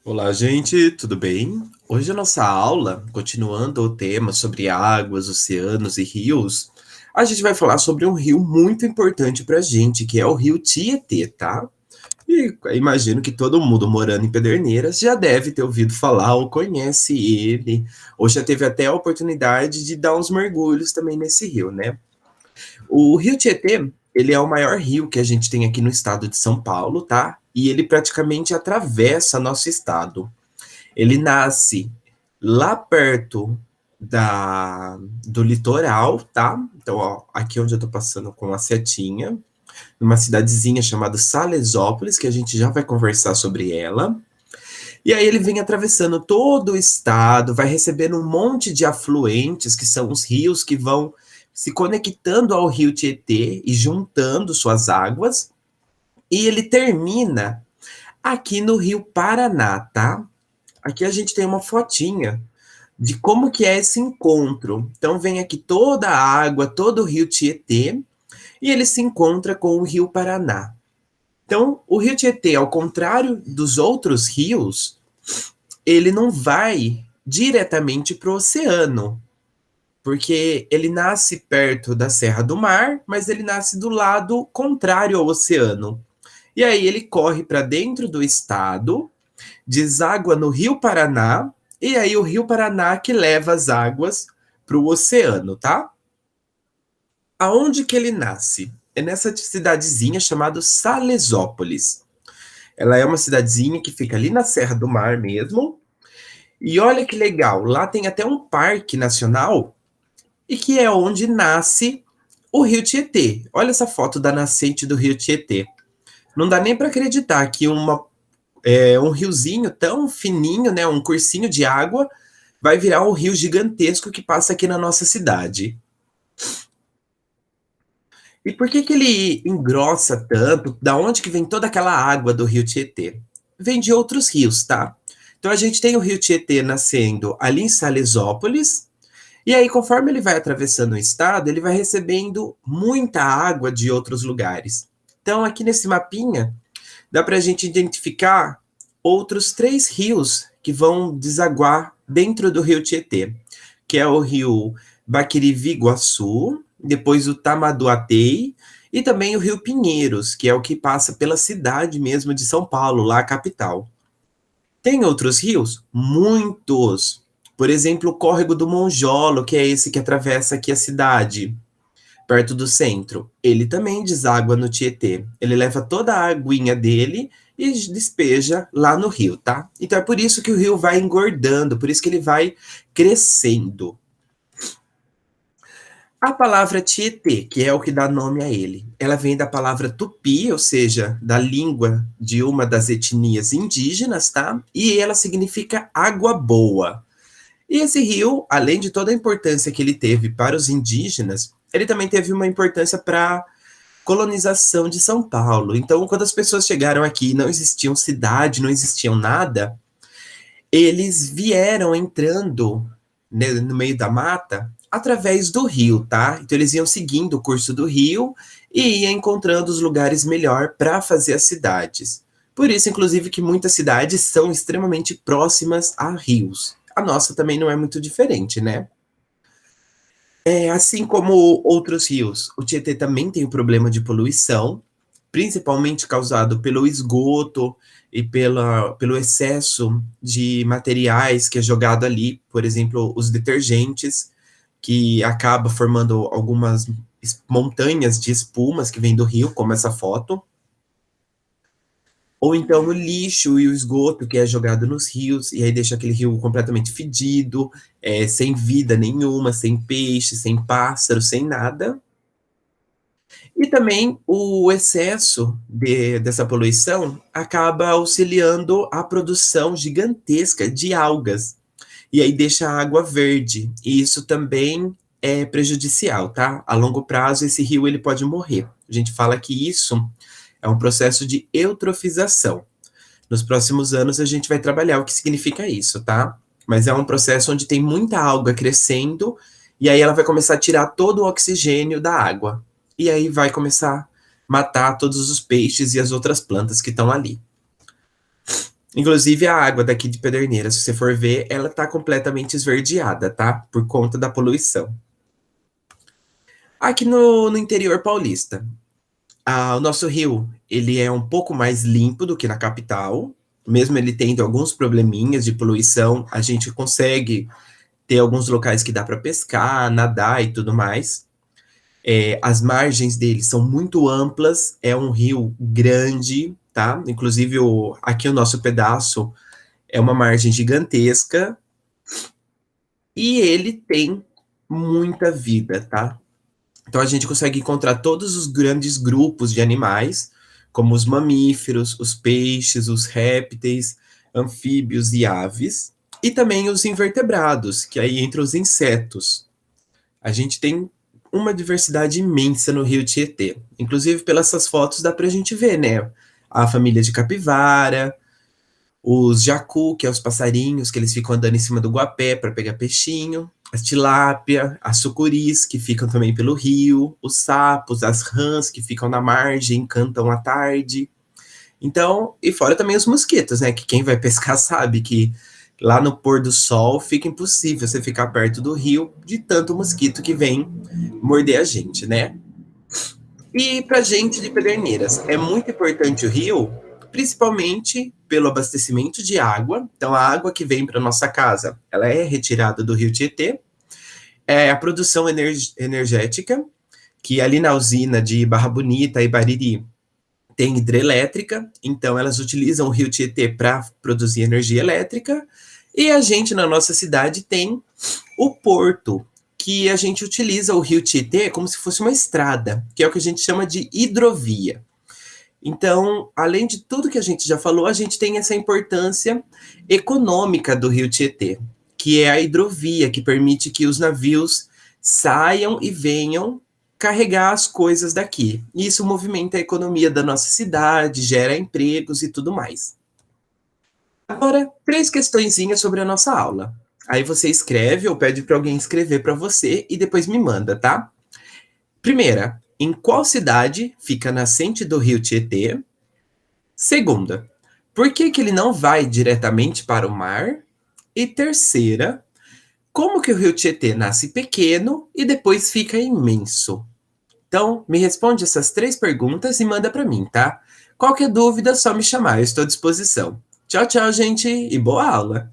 Olá, gente, tudo bem? Hoje a nossa aula, continuando o tema sobre águas, oceanos e rios, a gente vai falar sobre um rio muito importante para a gente, que é o rio Tietê, tá? E imagino que todo mundo morando em Pederneiras já deve ter ouvido falar ou conhece ele, ou já teve até a oportunidade de dar uns mergulhos também nesse rio, né? O rio Tietê, ele é o maior rio que a gente tem aqui no estado de São Paulo, tá? E ele praticamente atravessa nosso estado. Ele nasce lá perto do litoral, tá? Então, ó, aqui onde eu tô passando com a setinha, numa cidadezinha chamada Salesópolis, que a gente já vai conversar sobre ela. E aí ele vem atravessando todo o estado, vai recebendo um monte de afluentes, que são os rios que vão se conectando ao rio Tietê e juntando suas águas. E ele termina aqui no rio Paraná, tá? Aqui a gente tem uma fotinha de como que é esse encontro. Então vem aqui toda a água, todo o rio Tietê, e ele se encontra com o rio Paraná. Então, o rio Tietê, ao contrário dos outros rios, ele não vai diretamente para o oceano, porque ele nasce perto da Serra do Mar, mas ele nasce do lado contrário ao oceano. E aí ele corre para dentro do estado, deságua no Rio Paraná, e aí o Rio Paraná que leva as águas para o oceano, tá? Aonde que ele nasce? É nessa cidadezinha chamada Salesópolis. Ela é uma cidadezinha que fica ali na Serra do Mar mesmo. E olha que legal, lá tem até um parque nacional e que é onde nasce o Rio Tietê. Olha essa foto da nascente do Rio Tietê. Não dá nem para acreditar que um riozinho tão fininho, né, um cursinho de água, vai virar um rio gigantesco que passa aqui na nossa cidade. E por que que ele engrossa tanto? Da onde que vem toda aquela água do rio Tietê? Vem de outros rios, tá? Então a gente tem o rio Tietê nascendo ali em Salesópolis, e aí conforme ele vai atravessando o estado, ele vai recebendo muita água de outros lugares. Então aqui nesse mapinha, dá para a gente identificar outros 3 rios que vão desaguar dentro do rio Tietê, que é o rio Baquiriviguaçu, depois o Tamanduatei e também o rio Pinheiros, que é o que passa pela cidade mesmo de São Paulo, lá a capital. Tem outros rios? Muitos. Por exemplo, o Córrego do Monjolo, que é esse que atravessa aqui a cidade perto do centro. Ele também deságua no Tietê. Ele leva toda a aguinha dele e despeja lá no rio, tá? Então é por isso que o rio vai engordando, por isso que ele vai crescendo. A palavra Tietê, que é o que dá nome a ele, ela vem da palavra tupi, ou seja, da língua de uma das etnias indígenas, tá? E ela significa água boa. E esse rio, além de toda a importância que ele teve para os indígenas, ele também teve uma importância para a colonização de São Paulo. Então, quando as pessoas chegaram aqui, não existiam cidade, não existiam nada, eles vieram entrando, né, no meio da mata através do rio, tá? Então eles iam seguindo o curso do rio e iam encontrando os lugares melhor para fazer as cidades. Por isso, inclusive, que muitas cidades são extremamente próximas a rios. A nossa também não é muito diferente, né? É, assim como outros rios, o Tietê também tem o problema de poluição, principalmente causado pelo esgoto e pelo excesso de materiais que é jogado ali, por exemplo, os detergentes, que acaba formando algumas montanhas de espumas que vêm do rio, como essa foto. Ou então o lixo e o esgoto que é jogado nos rios, e aí deixa aquele rio completamente fedido, sem vida nenhuma, sem peixe, sem pássaro, sem nada. E também o excesso dessa poluição acaba auxiliando a produção gigantesca de algas. E aí deixa a água verde. E isso também é prejudicial, tá? A longo prazo, esse rio ele pode morrer. A gente fala que isso é um processo de eutrofização. Nos próximos anos, a gente vai trabalhar o que significa isso, tá? Mas é um processo onde tem muita alga crescendo, e aí ela vai começar a tirar todo o oxigênio da água. E aí vai começar a matar todos os peixes e as outras plantas que estão ali. Inclusive a água daqui de Pederneiras, se você for ver, ela tá completamente esverdeada, tá? Por conta da poluição. Aqui no interior paulista, o nosso rio, ele é um pouco mais limpo do que na capital, mesmo ele tendo alguns probleminhas de poluição, a gente consegue ter alguns locais que dá para pescar, nadar e tudo mais. As margens dele são muito amplas, é um rio grande, tá? Inclusive, aqui o nosso pedaço é uma margem gigantesca e ele tem muita vida, tá? Então a gente consegue encontrar todos os grandes grupos de animais, como os mamíferos, os peixes, os répteis, anfíbios e aves, e também os invertebrados, que aí entra os insetos. A gente tem uma diversidade imensa no Rio Tietê. Inclusive, pelas essas fotos dá pra gente ver, né? A família de capivara, os jacu, que é os passarinhos, que eles ficam andando em cima do guapé para pegar peixinho, as tilápia, as sucuris, que ficam também pelo rio, os sapos, as rãs, que ficam na margem, cantam à tarde. Então, e fora também os mosquitos, né? Que quem vai pescar sabe que lá no pôr do sol fica impossível você ficar perto do rio de tanto mosquito que vem morder a gente, né? E para gente de Pederneiras, é muito importante o rio, principalmente pelo abastecimento de água. Então, a água que vem para nossa casa, ela é retirada do rio Tietê. É a produção energética, que ali na usina de Barra Bonita e Bariri tem hidrelétrica, então elas utilizam o rio Tietê para produzir energia elétrica. E a gente, na nossa cidade, tem o porto, que a gente utiliza o rio Tietê como se fosse uma estrada, que é o que a gente chama de hidrovia. Então, além de tudo que a gente já falou, a gente tem essa importância econômica do rio Tietê, que é a hidrovia, que permite que os navios saiam e venham carregar as coisas daqui. Isso movimenta a economia da nossa cidade, gera empregos e tudo mais. Agora, três questõezinhas sobre a nossa aula. Aí você escreve ou pede para alguém escrever para você e depois me manda, tá? Primeira, em qual cidade fica a nascente do rio Tietê? Segunda, por que que ele não vai diretamente para o mar? E terceira, como que o rio Tietê nasce pequeno e depois fica imenso? Então, me responde essas três perguntas e manda para mim, tá? Qualquer dúvida, é só me chamar, eu estou à disposição. Tchau, tchau, gente, e boa aula!